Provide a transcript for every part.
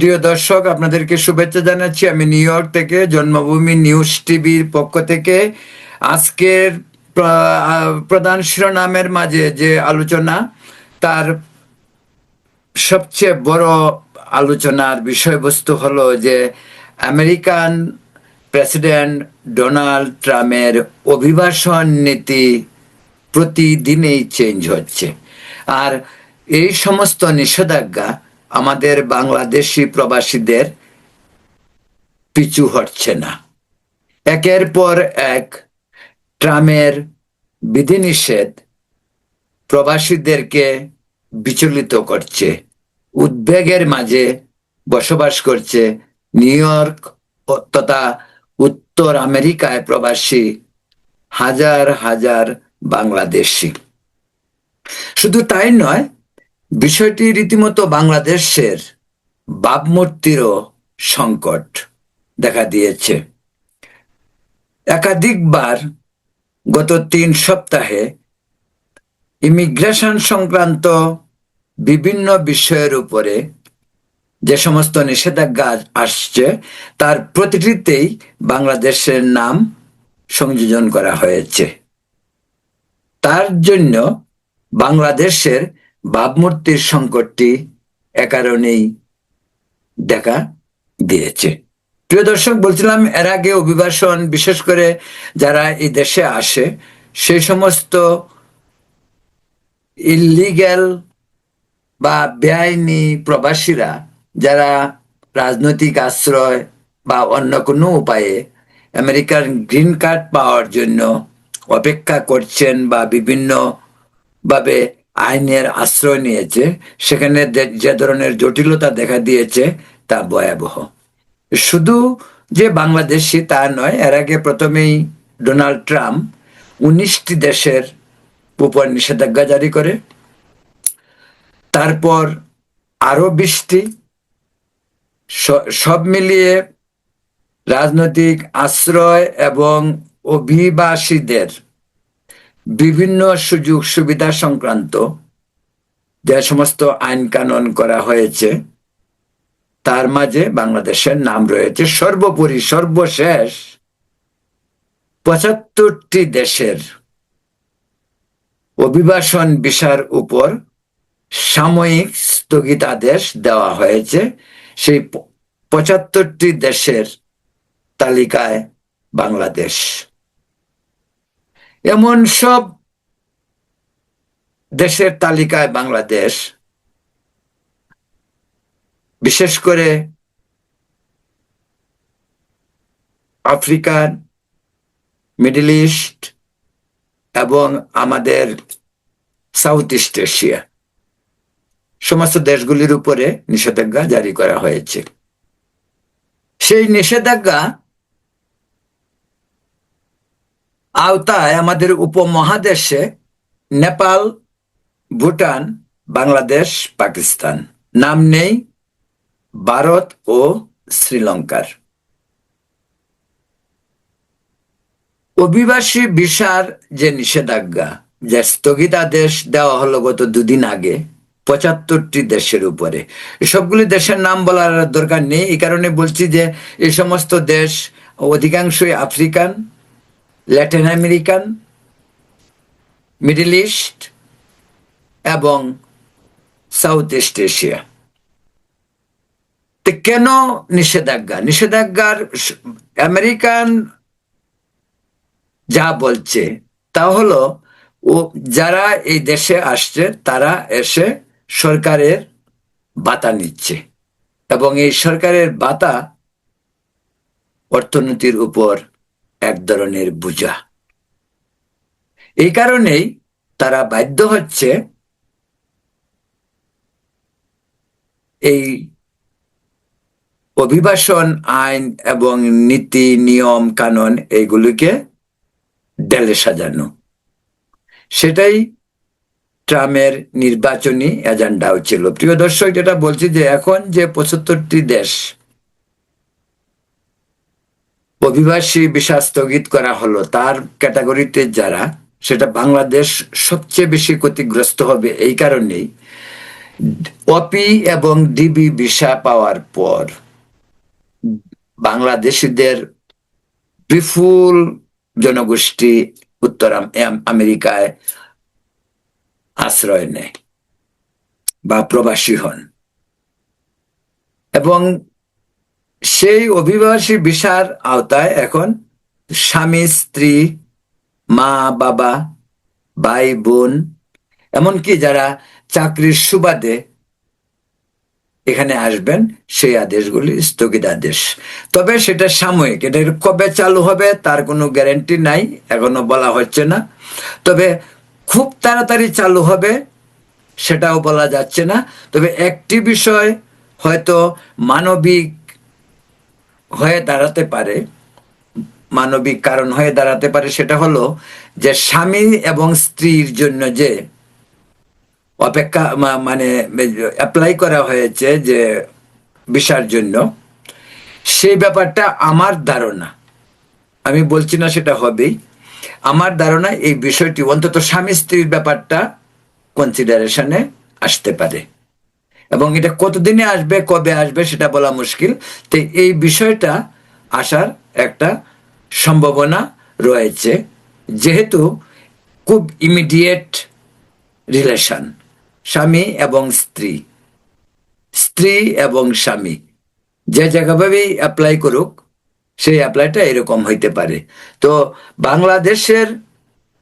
প্রিয় দর্শক, আপনাদেরকে শুভেচ্ছা জানাচ্ছি আমি নিউ ইয়র্ক থেকে। জন্মভূমি নিউজ টিভির পক্ষ থেকে আজকের প্রধান শিরোনামের মাঝে যে আলোচনা, তার সবচেয়ে বড় আলোচনার বিষয়বস্তু হলো যে আমেরিকান প্রেসিডেন্ট ডোনাল্ড ট্রাম্পের অভিবাসন নীতি প্রতিদিনেই চেঞ্জ হচ্ছে। আর এই সমস্ত নিষেধাজ্ঞা আমাদের বাংলাদেশি প্রবাসীদের পিছু হটছে না। একের পর এক ট্রাম্পের বিধিনিষেধ প্রবাসীদেরকে বিচলিত করছে, উদ্বেগের মাঝে বসবাস করছে নিউ ইয়র্ক তথা উত্তর আমেরিকায় প্রবাসী হাজার হাজার বাংলাদেশি। শুধু তাই নয়, বিষয়টি রীতিমতো বাংলাদেশের ভাবমূর্তিরও সংকট দেখা দিয়েছে। একাধিকবার গত 3 সপ্তাহে ইমিগ্রেশন সংক্রান্ত বিভিন্ন বিষয়ের উপরে যে সমস্ত নিষেধাজ্ঞা আসছে, তার প্রতিটিতেই বাংলাদেশের নাম সংযোজন করা হয়েছে। তার জন্য বাংলাদেশের ভাবমূর্তির সংকটটি এ কারণেই দেখা দিয়েছে। প্রিয় দর্শক, বলছিলাম এর আগে অভিবাসন, বিশেষ করে যারা এই দেশে আসে সেই সমস্ত ইলিগ্যাল বা বেআইনি প্রবাসীরা, যারা রাজনৈতিক আশ্রয় বা অন্য কোনো উপায়ে আমেরিকার গ্রিন কার্ড পাওয়ার জন্য অপেক্ষা করছেন বা বিভিন্ন ভাবে আইনের আশ্রয় নিয়েছে, সেখানে যে ধরনের জটিলতা দেখা দিয়েছে তা ভয়াবহ। শুধু যে বাংলাদেশি তা নয়, এর আগে প্রথমেই ডোনাল্ড ট্রাম্প 19টি দেশের উপর নিষেধাজ্ঞা জারি করে, তারপর আরো 20টি, সব মিলিয়ে রাজনৈতিক আশ্রয় এবং অভিবাসীদের বিভিন্ন সুযোগ সুবিধা সংক্রান্ত যে সমস্ত আইন কানুন করা হয়েছে, তার মাঝে বাংলাদেশের নাম রয়েছে। সর্বোপরি সর্বশেষ 75টি দেশের অভিবাসন ভিসার উপর সাময়িক স্থগিতাদেশ দেওয়া হয়েছে। সেই 75টি দেশের তালিকায় বাংলাদেশ। এমন সব দেশের তালিকায় বাংলাদেশ, বিশেষ করে আফ্রিকান, মিডল ইস্ট এবং আমাদের সাউথ ইস্ট এশিয়া সমস্ত দেশগুলির উপরে নিষেধাজ্ঞা জারি করা হয়েছে। সেই নিষেধাজ্ঞা আওতায় আমাদের উপমহাদেশে নেপাল, ভুটান, বাংলাদেশ, পাকিস্তান, নাম নেই ভারত ও শ্রীলঙ্কার। অভিবাসী ভিসার যে নিষেধাজ্ঞা, যে স্থগিতাদেশ দেওয়া হলো গত 2 দিন আগে 75টি দেশের উপরে, সবগুলি দেশের নাম বলার দরকার নেই। এই কারণে বলছি যে এই সমস্ত দেশ অধিকাংশই African, Latin American, middle east এবং সাউথ ইস্ট এশিয়া। তো কেন নিষেধাজ্ঞার আমেরিকান যা বলছে তা হলো, ও যারা এই দেশে আসছে তারা এসে সরকারের ভাতা নিচ্ছে এবং এই সরকারের ভাতা অর্থনীতির উপর এক ধরনের বোঝা। এই কারণেই তারা বাধ্য হচ্ছে এই অভিবাসন আইন এবং নীতি নিয়ম কানুন এইগুলিকে ঢেলে সাজানো। সেটাই ট্রাম্পের নির্বাচনী এজেন্ডাও ছিল। প্রিয় দর্শক, যেটা বলছি যে এখন যে 75টি দেশ অভিবাসী ভিসা স্থগিত করা হলো, তার ক্যাটাগরিতে যারা, সেটা বাংলাদেশ সবচেয়ে বেশি ক্ষতিগ্রস্ত হবে। এই কারণেই ওপি এবং ডিবি ভিসা পাওয়ার পর বাংলাদেশিদের বিপুল জনগোষ্ঠী উত্তর আমেরিকায় আশ্রয় নেয় বা প্রবাসী হন, এবং সেই অভিবাসী ভিসার আওতায় এখন স্বামী স্ত্রী, মা বাবা, ভাই বোন, এমনকি যারা চাকরির সুবাদে এখানে আসবেন সেই আদেশগুলি স্থগিতাদেশ। তবে সেটা সাময়িক, এটা কবে চালু হবে তার কোনো গ্যারান্টি নাই, এখনো বলা হচ্ছে না। তবে খুব তাড়াতাড়ি চালু হবে সেটাও বলা যাচ্ছে না। তবে একটি বিষয় হয়তো মানবিক হয়ে দাঁড়াতে পারে, মানবিক কারণ হয়ে দাঁড়াতে পারে, সেটা হলো যে স্বামী এবং স্ত্রীর জন্য যে অপেক্ষা মানে অ্যাপ্লাই করা হয়েছে যে ভিসার জন্য, সেই ব্যাপারটা আমার ধারণা, আমি বলছি না সেটা হবেই, আমার ধারণা এই বিষয়টি অন্তত স্বামী স্ত্রীর ব্যাপারটা কনসিডারেশনে আসতে পারে, এবং এটা কতদিনে আসবে কবে আসবে সেটা বলা মুশকিল। তো এই বিষয়টা আসার একটা সম্ভাবনা রয়েছে, যেহেতু খুব ইমিডিয়েট রিলেশন, স্বামী এবং স্ত্রী, স্ত্রী এবং স্বামী যে জায়গাভাবেই অ্যাপ্লাই করুক সেই অ্যাপ্লাইটা এরকম হইতে পারে। তো বাংলাদেশের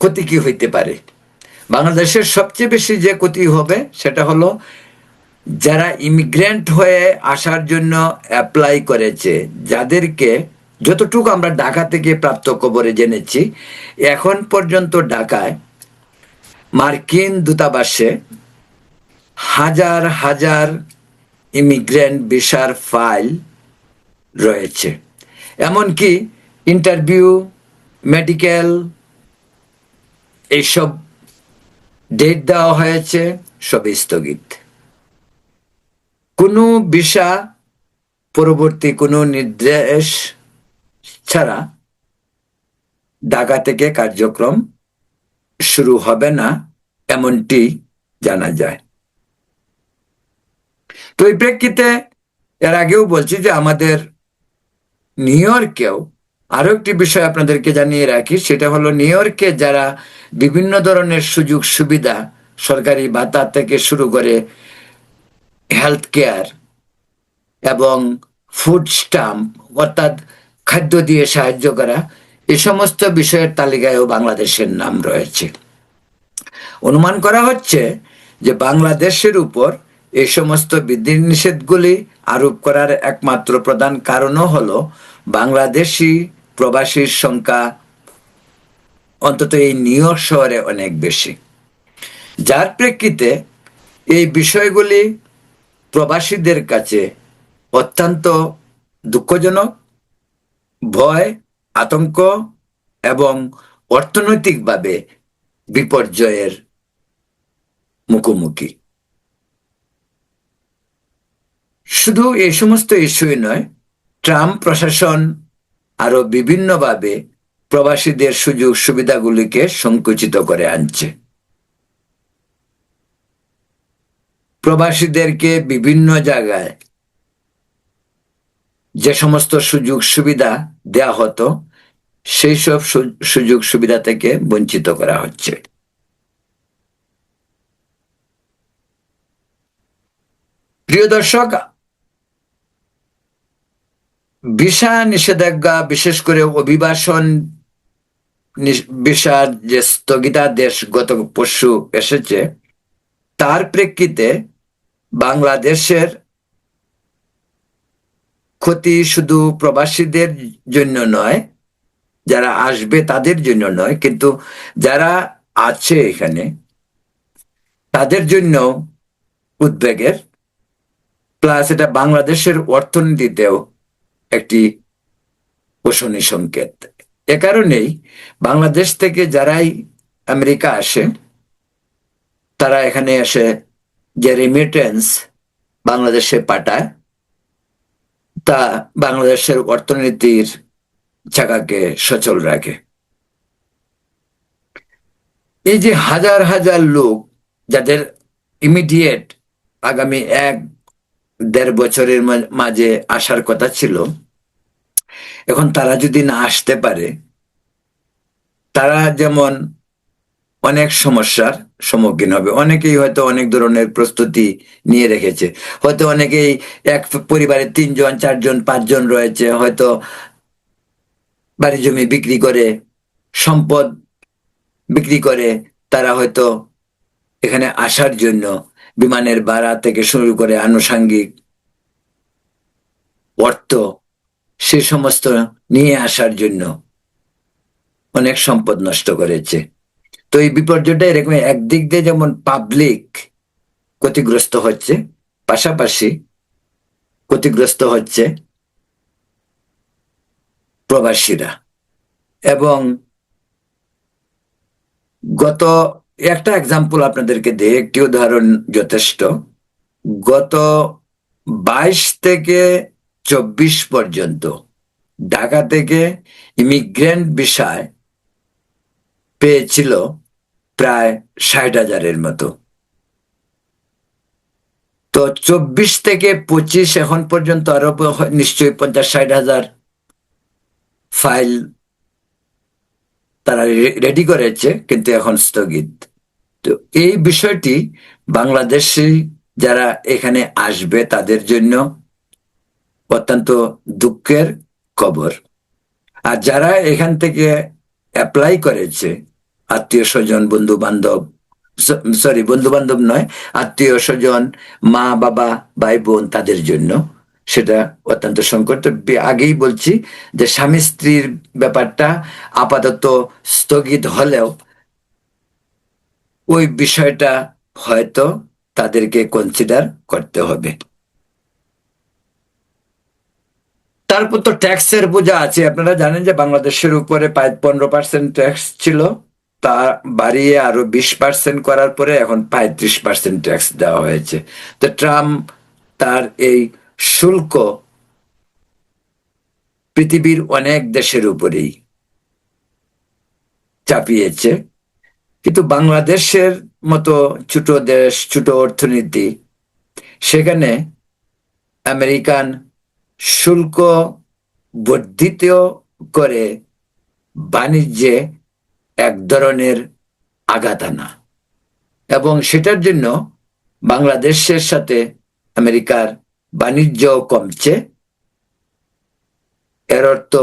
ক্ষতি কি হইতে পারে? বাংলাদেশের সবচেয়ে বেশি যে ক্ষতি হবে সেটা হলো যারা ইমিগ্রেন্ট হয়ে আসার জন্য অ্যাপ্লাই করেছে, যাদেরকে যতটুকু আমরা ঢাকা থেকে প্রাপ্ত খবরে জেনেছি, এখন পর্যন্ত ঢাকায় মার্কিন দূতাবাসে হাজার হাজার ইমিগ্রেন্ট ভিসার ফাইল রয়েছে, এমনকি ইন্টারভিউ, মেডিকেল, এইসব ডেট দেওয়া হয়েছে, সব স্থগিত। কোনো ভিসা পরবর্তী কোনো নির্দেশ ছাড়া ঢাকা থেকে কার্যক্রম শুরু হবে না, এমনটি জানা যায়। তো এই প্রেক্ষিতে এর আগেও বলছি যে আমাদের নিউ ইয়র্কেও আরো একটি বিষয় আপনাদেরকে জানিয়ে রাখি, সেটা হলো নিউ ইয়র্কে যারা বিভিন্ন ধরনের সুযোগ সুবিধা, সরকারি ভাতা থেকে শুরু করে হেলথ কেয়ার এবং ফুড স্ট্যাম্প অর্থাৎ খাদ্য দিয়ে সাহায্য করা, এ সমস্ত বিষয়ের তালিকায়ও বাংলাদেশের নাম রয়েছে। অনুমান করা হচ্ছে যে বাংলাদেশের উপর এই সমস্ত বিধিনিষেধগুলি আরোপ করার একমাত্র প্রধান কারণও হলো বাংলাদেশি প্রবাসীর সংখ্যা অন্তত এই নিউ ইয়র্ক শহরে অনেক বেশি, যার প্রেক্ষিতে এই বিষয়গুলি প্রবাসীদের কাছে অত্যন্ত দুঃখজনক, ভয়, আতঙ্ক এবং অর্থনৈতিকভাবে বিপর্যয়ের মুখোমুখি। শুধু এই সমস্ত ইস্যুই নয়, ট্রাম্প প্রশাসন আরো বিভিন্নভাবে প্রবাসীদের সুযোগ সুবিধাগুলিকে সংকুচিত করে আনছে। প্রবাসীদেরকে বিভিন্ন জায়গায় যে সমস্ত সুযোগ সুবিধা দেয়া হতো সেই সব সুযোগ সুবিধা থেকে বঞ্চিত করা হচ্ছে। প্রিয় দর্শক, ভিসা নিষেধাজ্ঞা, বিশেষ করে অভিবাসন ভিসার যে স্থগিতাদেশ গত পরশু এসেছে, তার প্রেক্ষিতে বাংলাদেশের ক্ষতি শুধু প্রবাসীদের জন্য নয়, যারা আসবে তাদের জন্য নয়, কিন্তু যারা আছে এখানে তাদের জন্য উদ্বেগের, প্লাস এটা বাংলাদেশের অর্থনীতিতেও একটি শোষণী সংকেত। এ কারণেই বাংলাদেশ থেকে যারাই আমেরিকা আসে, তারা এখানে এসে যে রেমিটেন্স বাংলাদেশে পাঠায়, তা বাংলাদেশের অর্থনীতির চাকাকে সচল রাখে। এই যে হাজার হাজার লোক যাদের ইমিডিয়েট আগামী 1-1.5 বছরের মাঝে আসার কথা ছিল। এখন তারা যদি না আসতে পারে, তারা যেমন অনেক সমস্যার সম্মুখীন হবে। অনেকেই হয়তো অনেক ধরনের প্রস্তুতি নিয়ে রেখেছে। হয়তো অনেকেই এক পরিবারে 3 জন 4 জন 5 জন রয়েছে, হয়তো বাড়ি জমি বিক্রি করে, সম্পদ বিক্রি করে তারা হয়তো এখানে আসার জন্য বিমানের ভাড়া থেকে শুরু করে আনুষঙ্গিক অর্থ সে সমস্ত নিয়ে আসার জন্য অনেক সম্পদ নষ্ট করেছে। তো এই বিপর্যয়টা এরকম, একদিক দিয়ে যেমন পাবলিক ক্ষতিগ্রস্ত হচ্ছে, পাশাপাশি ক্ষতিগ্রস্ত হচ্ছে প্রবাসীরা। এবং গত একটা এক্সাম্পল আপনাদেরকে দিয়ে, একটি উদাহরণ যথেষ্ট। গত 22 থেকে 24 পর্যন্ত ঢাকা থেকে ইমিগ্রেন্ট ভিসায় পেয়েছিল প্রায় 60,000-এর মতো। তো 24 থেকে 25 এখন পর্যন্ত আরো নিশ্চয়ই 50-60 হাজার ফাইল তারা রেডি করেছে, কিন্তু এখন স্থগিত। তো এই বিষয়টি বাংলাদেশি যারা এখানে আসবে তাদের জন্য অত্যন্ত দুঃখের খবর। আর যারা এখান থেকে অ্যাপ্লাই করেছে, আত্মীয় স্বজন, বন্ধু বান্ধব, সরি বন্ধু বান্ধব নয়, আত্মীয় স্বজন, মা বাবা, ভাই বোন, তাদের জন্য সেটা অত্যন্ত সংকট। তো আগেই বলছি যে স্বামী স্ত্রীর ব্যাপারটা আপাতত স্থগিত হলেও ওই বিষয়টা হয়তো তাদেরকে কনসিডার করতে হবে। তারপর তো ট্যাক্সের বোঝা আছে। আপনারা জানেন যে বাংলাদেশের উপরে 15% ট্যাক্স ছিল, তা বাড়িয়ে আরো 20% করার পরে এখন 35% ট্যাক্স দেওয়া হয়েছে। তো ট্রাম্প তার এই শুল্ক পৃথিবীর অনেক দেশের উপরেই চাপিয়েছে, কিন্তু বাংলাদেশের মতো ছোট দেশ, ছোট অর্থনীতি, সেখানে আমেরিকান শুল্ক বর্ধিত করে বাণিজ্যে এক ধরনের আঘাত আনা, এবং সেটার জন্য বাংলাদেশের সাথে আমেরিকার বাণিজ্য কমছে। এর অর্থ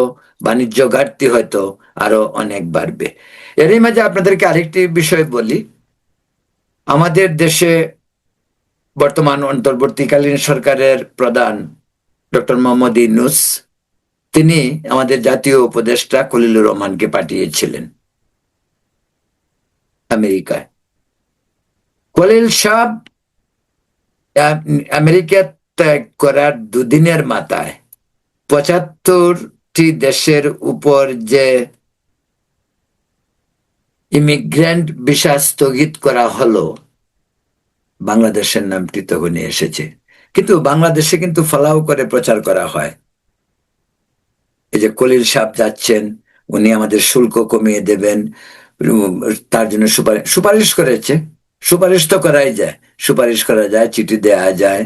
বাণিজ্য ঘাটতি হয়তো আরো অনেক বাড়বে। এরই মাঝে আপনাদেরকে আরেকটি বিষয় বলি। আমাদের দেশে বর্তমান অন্তর্বর্তীকালীন সরকারের প্রধান ডক্টর মোহাম্মদ ইউনূস, তিনি আমাদের জাতীয় উপদেষ্টা খলিলুর রহমানকে পাঠিয়েছিলেন আমেরিকায়। খলিল সাহেব আমেরিকা ত্যাগ করার দুদিনের মাথায় 75টি দেশের উপর যে ইমিগ্রেন্ট ভিসা স্থগিত করা হলো, বাংলাদেশের নামটি তখনই এসেছে। কিন্তু বাংলাদেশে কিন্তু ফলাও করে প্রচার করা হয়, এই যে খলিল সাহেব যাচ্ছেন, উনি আমাদের শুল্ক কমিয়ে দেবেন, তার জন্য সুপারিশ করেছে। সুপারিশ তো করাই যায়, সুপারিশ করা যায়, চিঠি দেয়া যায়,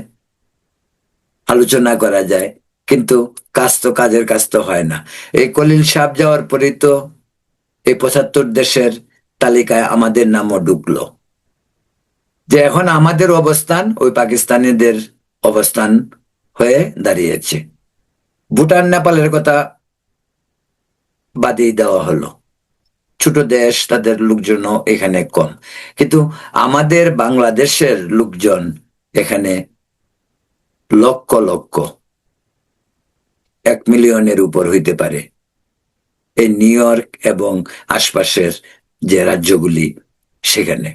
আলোচনা করা যায়, কিন্তু কাজের কাজ তো হয় না। এই খলিল সাহেব যাওয়ার পরেই তো এই 75 দেশের তালিকায় আমাদের নামও ঢুকলো। যে এখন আমাদের অবস্থান ওই পাকিস্তানিদের অবস্থান হয়ে দাঁড়িয়েছে। ভুটান, নেপালের কথা বাদই দেওয়া হলো, ছোট দেশ, তাদের লোকজন এখানে কম, কিন্তু আমাদের বাংলাদেশের লোকজন এখানে লক্ষ লক্ষ, 1 মিলিয়নের উপর হইতে পারে এই নিউ ইয়র্ক এবং আশপাশের যে রাজ্যগুলি সেখানে।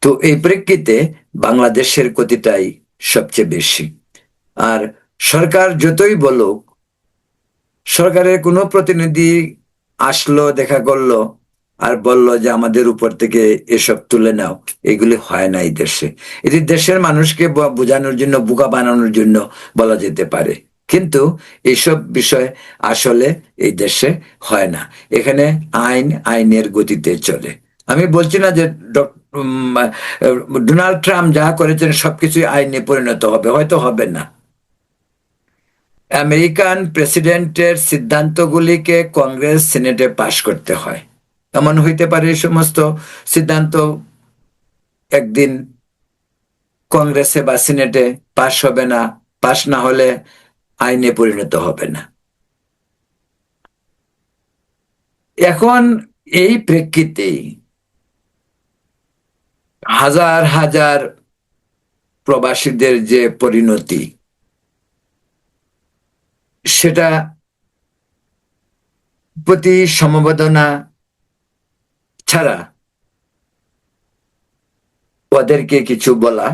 তো এই প্রেক্ষিতে বাংলাদেশের ক্ষতিটাই সবচেয়ে বেশি। আর সরকার যতই বলুক, সরকারের কোনো প্রতিনিধি আসলো, দেখা করলো আর বলল যে আমাদের উপর থেকে এসব তুলে নাও, এগুলি হয় না এই দেশে। এটি দেশের মানুষকে বোঝানোর জন্য, বোকা বানানোর জন্য বলা যেতে পারে, কিন্তু এইসব বিষয় আসলে এই দেশে হয় না। এখানে আইনের গতিতে চলে। আমি বলছি না যে ডোনাল্ড ট্রাম্প যা করেছেন সবকিছুই আইনে পরিণত হবে, হয়তো হবে না। আমেরিকান প্রেসিডেন্টের সিদ্ধান্তগুলিকে কংগ্রেস সিনেটে পাশ করতে হয়। এমন হইতে পারে এই সমস্ত সিদ্ধান্ত একদিন কংগ্রেসে বা সিনেটে পাশ হবে না, পাশ না হলে আইনে পরিণত হবে না। এখন এই প্রেক্ষিতেই হাজার হাজার প্রবাসীদের যে পরিণতি, সেটা প্রতি সমবেদনা ছাড়া ওদেরকে কিছু বলা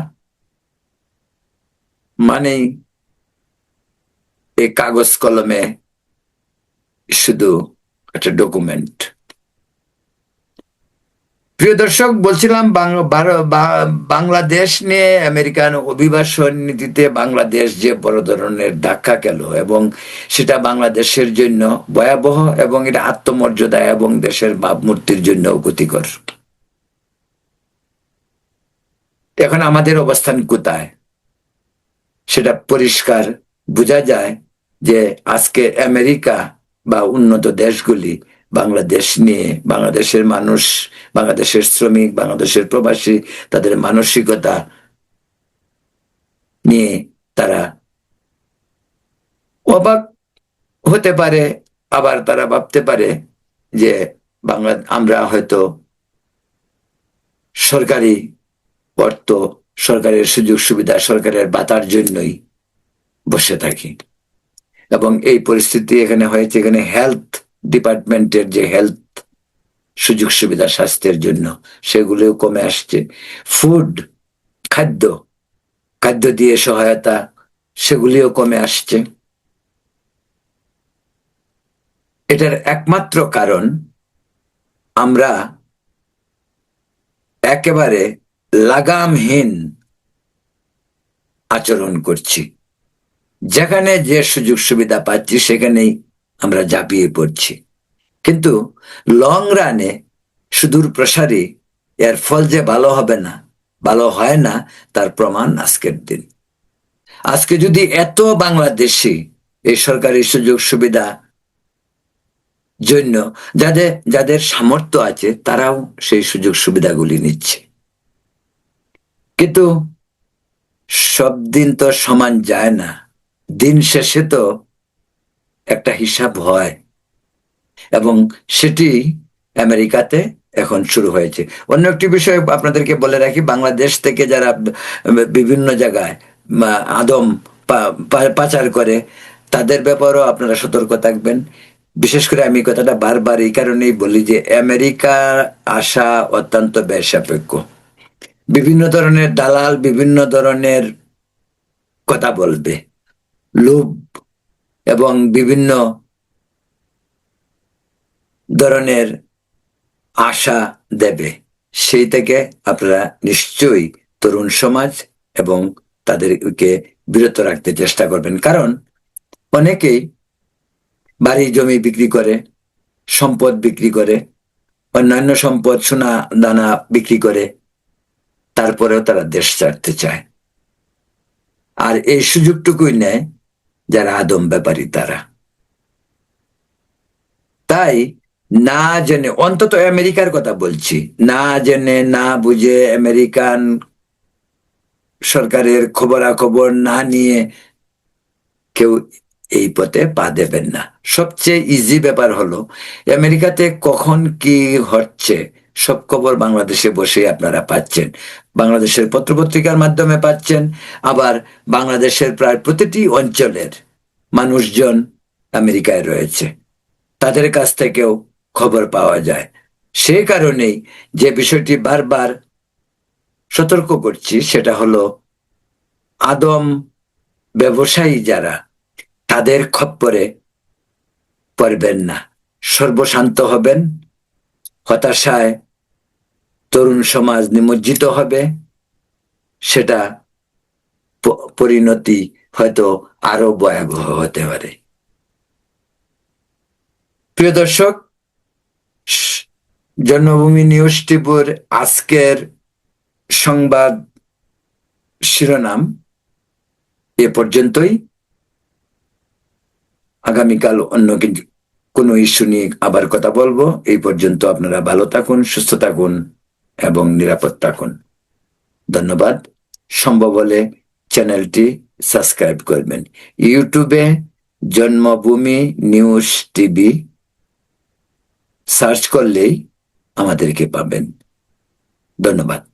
মানেই এই কাগজ কলমে শুধু একটা ডকুমেন্ট। প্রিয় দর্শক, বলছিলাম বাংলাদেশ নিয়ে আমেরিকান অভিবাসন নীতিতে বাংলাদেশ যে বড় ধরনের ধাক্কা গেল, এবং সেটা বাংলাদেশের জন্য ভয়াবহ, এবং এটা আত্মমর্যাদা এবং দেশের ভাবমূর্তির জন্য ক্ষতিকর। এখন আমাদের অবস্থান কোথায় সেটা পরিষ্কার বোঝা যায় যে আজকে আমেরিকা বা উন্নত দেশগুলি বাংলাদেশ নিয়ে, বাংলাদেশের মানুষ, বাংলাদেশের শ্রমিক, বাংলাদেশের প্রবাসী, তাদের মানসিকতা নিয়ে তারা অবাক হতে পারে, আবার তারা ভাবতে পারে যে আমরা হয়তো সরকারি অর্থ, সরকারের সুযোগ সুবিধা, সরকারের বাতার জন্যই বসে থাকি। এবং এই পরিস্থিতি এখানে হয়েছে, এখানে হেলথ ডিপার্টমেন্টের যে হেলথ সুযোগ সুবিধা স্বাস্থ্যের জন্য, সেগুলোও কমে আসছে। ফুড, খাদ্য, খাদ্য দিয়ে সহায়তা, সেগুলিও কমে আসছে। এটার একমাত্র কারণ আমরা একেবারে লাগামহীন আচরণ করছি। যেখানে যে সুযোগ সুবিধা পাচ্ছি সেখানেই আমরা ঝাঁপিয়ে পড়ছি। কিন্তু লং রানে, সুদূর প্রসারী এর ফল যে ভালো হবে না, ভালো হয় না, তার প্রমাণ আজকের দিন। আজকে যদি এত বাংলাদেশি এই সরকারি সুযোগ সুবিধা জন্য যাদের যাদের সামর্থ্য আছে, তারাও সেই সুযোগ সুবিধাগুলি নিচ্ছে। কিন্তু সব দিন তো সমান যায় না, দিন শেষে তো একটা হিসাব হয়, এবং সেটি আমেরিকাতে এখন শুরু হয়েছে। অন্য একটি বিষয় আপনাদেরকে বলে রাখি, বাংলাদেশ থেকে যারা বিভিন্ন জায়গায় আদম পাচার করে, তাদের ব্যাপারেও আপনারা সতর্ক থাকবেন। বিশেষ করে আমি কথাটা বারবার এই কারণেই বলি যে আমেরিকা আসা অত্যন্ত ব্যয়সাপেক্ষ। বিভিন্ন ধরনের দালাল বিভিন্ন ধরনের কথা বলবে, লোভ এবং বিভিন্ন ধরনের আশা দেবে। সেই থেকে আপনারা নিশ্চয়ই তরুণ সমাজ এবং তাদেরকে বিরত রাখতে চেষ্টা করবেন। কারণ অনেকেই বাড়ি জমি বিক্রি করে, সম্পদ বিক্রি করে, অন্যান্য সম্পদ, সোনা দানা বিক্রি করে, তারপরেও তারা দেশ ছাড়তে চায়। আর এই সুযোগটুকুই নেয় যারা আদম ব্যাপারী তারা। তাই না জেনে, অন্তত আমেরিকার কথা বলছি, না জেনে না বুঝে আমেরিকান সরকারের খবরাখবর না নিয়ে কেউ এই পথে পা দেবেন না। সবচেয়ে ইজি ব্যাপার হলো, আমেরিকাতে কখন কি হচ্ছে সব খবর বাংলাদেশে বসে আপনারা পাচ্ছেন, বাংলাদেশের পত্রপত্রিকার মাধ্যমে পাচ্ছেন। আবার বাংলাদেশের প্রায় প্রতিটি অঞ্চলের মানুষজন আমেরিকায় রয়েছে, তাদের কাছ থেকেও খবর পাওয়া যায়। সেই কারণেই যে বিষয়টি বারবার সতর্ক করছি, সেটা হলো আদম ব্যবসায়ী যারা, তাদের খপ্পরে পড়বেন না। সর্বশান্ত হবেন, হতাশায় তরুণ সমাজ নিমজ্জিত হবে, সেটা পরিণতি হয়তো আরো ভয়াবহ হতে পারে। প্রিয় দর্শক, জন্মভূমি নিউজ টিভির আজকের সংবাদ শিরোনাম এ পর্যন্তই। আগামীকাল অন্য কোনো ইস্যু নিয়ে আবার কথা বলবো। এই পর্যন্ত আপনারা ভালো থাকুন, সুস্থ থাকুন এবং নিরাপদ থাকুন। ধন্যবাদ। সম্ভব হলে চ্যানেলটি সাবস্ক্রাইব করবেন। ইউটিউবে জন্মভূমি নিউজ টিভি সার্চ করলেই আমাদেরকে পাবেন। ধন্যবাদ।